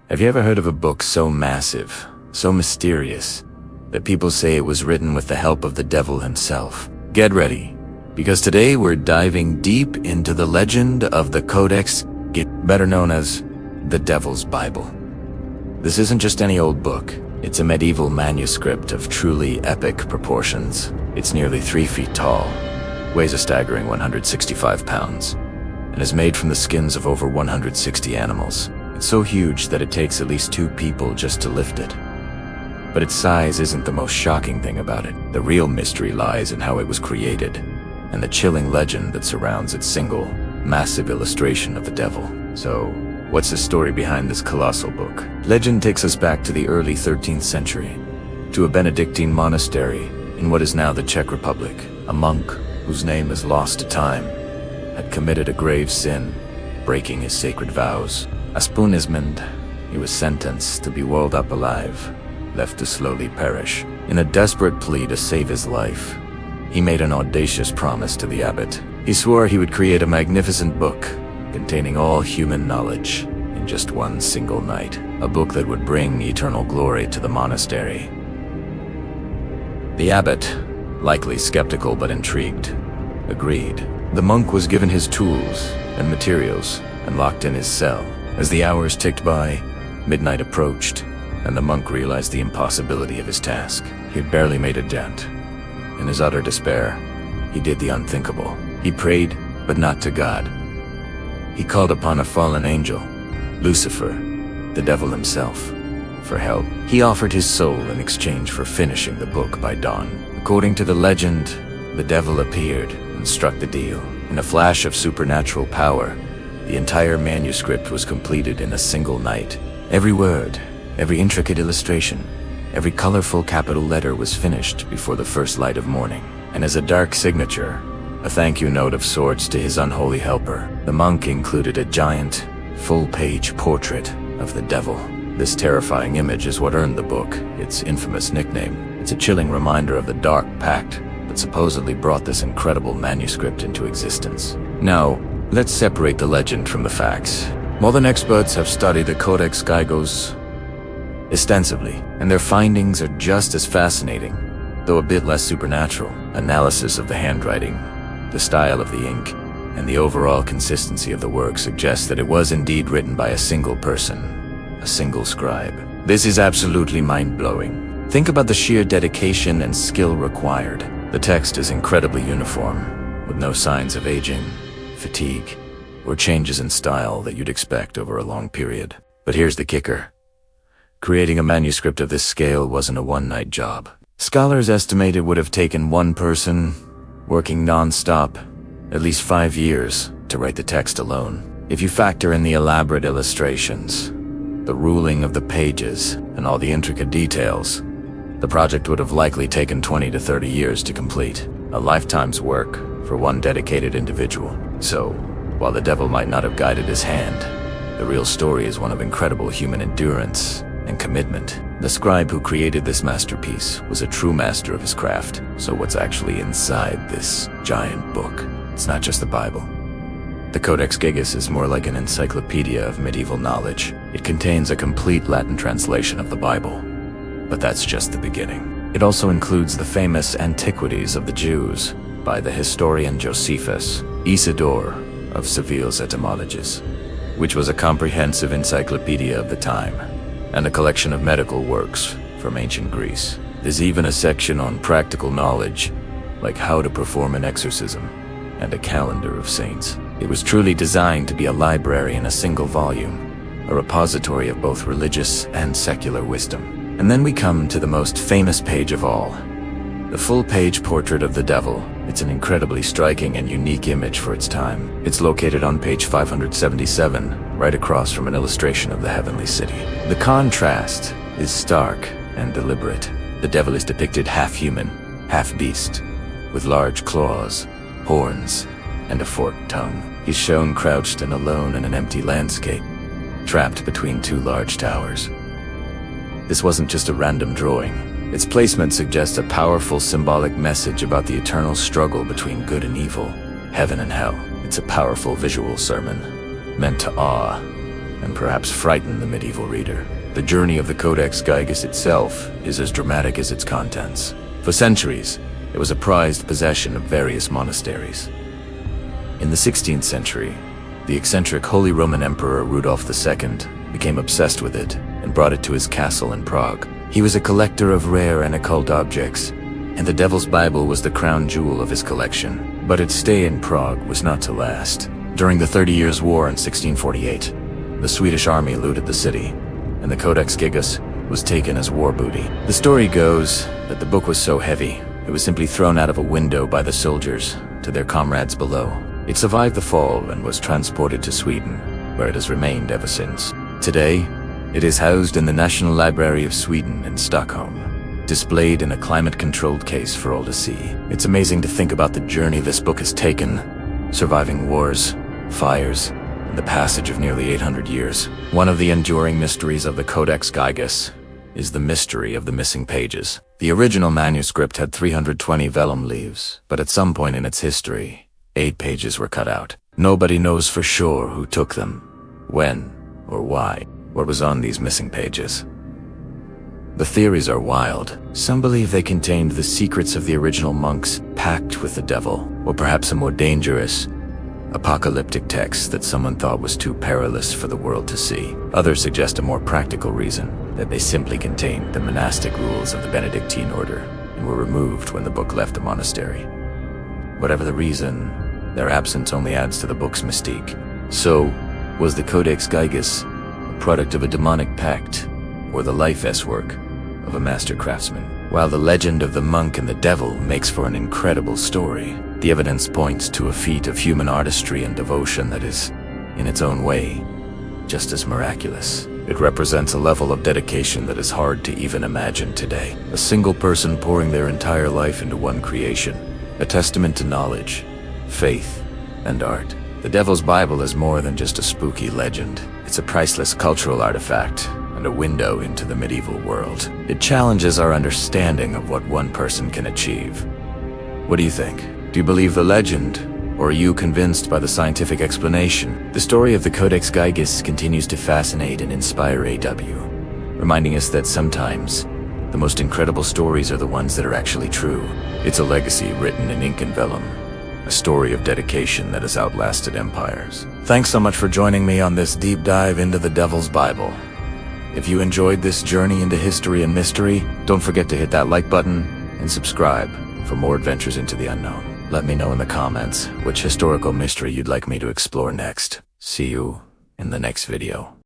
Have you ever heard of a book so massive, so mysterious, that people say it was written with the help of the devil himself? Get ready, because today we're diving deep into the legend of the Codex Gigas, better known as the Devil's Bible. This isn't just any old book. It's a medieval manuscript of truly epic proportions. It's nearly 3 feet tall, weighs a staggering 165 pounds, and is made from the skins of over 160 animals. It's so huge that it takes at least 2 people just to lift it. But its size isn't the most shocking thing about it. The real mystery lies in how it was created, and the chilling legend that surrounds its single, massive illustration of the devil. So, what's the story behind this colossal book? Legend takes us back to the early 13th century, to a Benedictine monastery in what is now the Czech Republic. A monk, whose name is lost to time, had committed a grave sin, breaking his sacred vows. As punishment, he was sentenced to be walled up alive, left to slowly perish. In a desperate plea to save his life, he made an audacious promise to the abbot. He swore he would create a magnificent book containing all human knowledge in just one single night, a book that would bring eternal glory to the monastery. The abbot, likely skeptical but intrigued, agreed. The monk was given his tools and materials and locked in his cell. As the hours ticked by, midnight approached, and the monk realized the impossibility of his task. He had barely made a dent. In his utter despair, he did the unthinkable. He prayed, but not to God. He called upon a fallen angel, Lucifer, the devil himself, for help. He offered his soul in exchange for finishing the book by dawn. According to the legend, the devil appeared and struck the deal. In a flash of supernatural power, the entire manuscript was completed in a single night. Every word, every intricate illustration, every colorful capital letter was finished before the first light of morning. And as a dark signature, a thank you note of sorts to his unholy helper, the monk included a giant, full-page portrait of the devil. This terrifying image is what earned the book its infamous nickname. It's a chilling reminder of the dark pact that supposedly brought this incredible manuscript into existence. Now, let's separate the legend from the facts. Modern experts have studied the Codex Gigas extensively, and their findings are just as fascinating, though a bit less supernatural. Analysis of the handwriting, the style of the ink, and the overall consistency of the work suggests that it was indeed written by a single person, a single scribe. This is absolutely mind-blowing. Think about the sheer dedication and skill required. The text is incredibly uniform, with no signs of aging, fatigue, or changes in style that you'd expect over a long period. But here's the kicker. Creating a manuscript of this scale wasn't a one-night job. Scholars estimate it would have taken one person, working non-stop, at least 5 years, to write the text alone. If you factor in the elaborate illustrations, the ruling of the pages, and all the intricate details, the project would have likely taken 20 to 30 years to complete. A lifetime's work for one dedicated individual. So, while the devil might not have guided his hand, the real story is one of incredible human endurance and commitment. The scribe who created this masterpiece was a true master of his craft. So what's actually inside this giant book? It's not just the Bible. The Codex Gigas is more like an encyclopedia of medieval knowledge. It contains a complete Latin translation of the Bible. But that's just the beginning. It also includes the famous Antiquities of the Jews by the historian Josephus, Isidore of Seville's etymologies, which was a comprehensive encyclopedia of the time, and a collection of medical works from ancient Greece. There's even a section on practical knowledge, like how to perform an exorcism, and a calendar of saints. It was truly designed to be a library in a single volume, a repository of both religious and secular wisdom. And then we come to the most famous page of all, the full-page portrait of the devil. It's an incredibly striking and unique image for its time. It's located on page 577, right across from an illustration of the heavenly city. The contrast is stark and deliberate. The devil is depicted half human, half beast, with large claws, horns, and a forked tongue. He's shown crouched and alone in an empty landscape, trapped between 2 large towers. This wasn't just a random drawing. Its placement suggests a powerful symbolic message about the eternal struggle between good and evil, heaven and hell. It's a powerful visual sermon, meant to awe and perhaps frighten the medieval reader. The journey of the Codex Gigas itself is as dramatic as its contents. For centuries, it was a prized possession of various monasteries. In the 16th century, the eccentric Holy Roman Emperor Rudolf II became obsessed with it and brought it to his castle in Prague. He was a collector of rare and occult objects, and the Devil's Bible was the crown jewel of his collection. But its stay in Prague was not to last. During the 30 Years' War in 1648, the Swedish army looted the city, and the Codex Gigas was taken as war booty. The story goes that the book was so heavy, it was simply thrown out of a window by the soldiers to their comrades below. It survived the fall and was transported to Sweden, where it has remained ever since. Today, it is housed in the National Library of Sweden in Stockholm, displayed in a climate-controlled case for all to see. It's amazing to think about the journey this book has taken, surviving wars, fires, and the passage of nearly 800 years. One of the enduring mysteries of the Codex Gigas is the mystery of the missing pages. The original manuscript had 320 vellum leaves, but at some point in its history, 8 pages were cut out. Nobody knows for sure who took them, when, or why. What was on these missing pages? The theories are wild. Some believe they contained the secrets of the original monks' pact with the devil, or perhaps a more dangerous, apocalyptic text that someone thought was too perilous for the world to see. Others suggest a more practical reason, that they simply contained the monastic rules of the Benedictine order and were removed when the book left the monastery. Whatever the reason, their absence only adds to the book's mystique. So, was the Codex Gigas a product of a demonic pact, or the life work of a master craftsman? While the legend of the monk and the devil makes for an incredible story, the evidence points to a feat of human artistry and devotion that is, in its own way, just as miraculous. It represents a level of dedication that is hard to even imagine today. A single person pouring their entire life into one creation, a testament to knowledge, faith, and art. The Devil's Bible is more than just a spooky legend. It's a priceless cultural artifact and a window into the medieval world. It challenges our understanding of what one person can achieve. What do you think? Do you believe the legend, or are you convinced by the scientific explanation? The story of the Codex Gigas continues to fascinate and inspire AW, reminding us that sometimes the most incredible stories are the ones that are actually true. It's a legacy written in ink and vellum, a story of dedication that has outlasted empires. Thanks so much for joining me on this deep dive into the Devil's Bible. If you enjoyed this journey into history and mystery, don't forget to hit that like button and subscribe for more adventures into the unknown. Let me know in the comments which historical mystery you'd like me to explore next. See you in the next video.